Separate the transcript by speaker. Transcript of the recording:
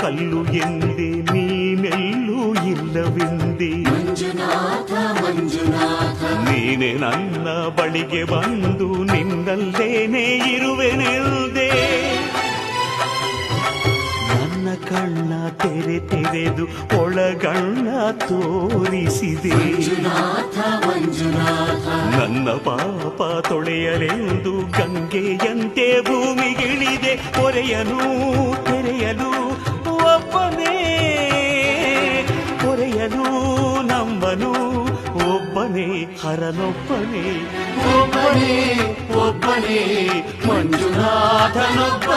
Speaker 1: ಕಲ್ಲು ಎಂದೆ ನೀನೆಲ್ಲೂ ಇಲ್ಲವೆಂದೆ
Speaker 2: ಮಂಜುನಾಥ ಮಂಜುನಾಥ
Speaker 1: ನೀನೆ ನನ್ನ ಬಳಿಗೆ ಬಂದು ನಿನ್ನಲ್ಲೇನೇ ಇರುವೆನೆಂದೆ ನನ್ನ ಕಣ್ಣ ತೆರೆದು ಒಳಗಣ್ಣ ತೋರಿಸಿದೆ
Speaker 2: ಮಂಜುನಾಥ ಮಂಜುನಾಥ
Speaker 1: ನನ್ನ ಪಾಪ ತೊಳೆಯಲೆಂದು ಗಂಗೆಯಂತೆ ಭೂಮಿಗಿಳಿದೆ ಹೊರೆಯಲು ತೆರೆಯಲು ಒಬ್ಬನೇ ಹೊರೆಯಲು ನಂಬನು ಒಬ್ಬನೇ ಹರನೊಬ್ಬನೇ
Speaker 2: ಒಬ್ಬನೇ ಒಬ್ಬನೇ ಮಂಜುನಾಥನೊಬ್ಬ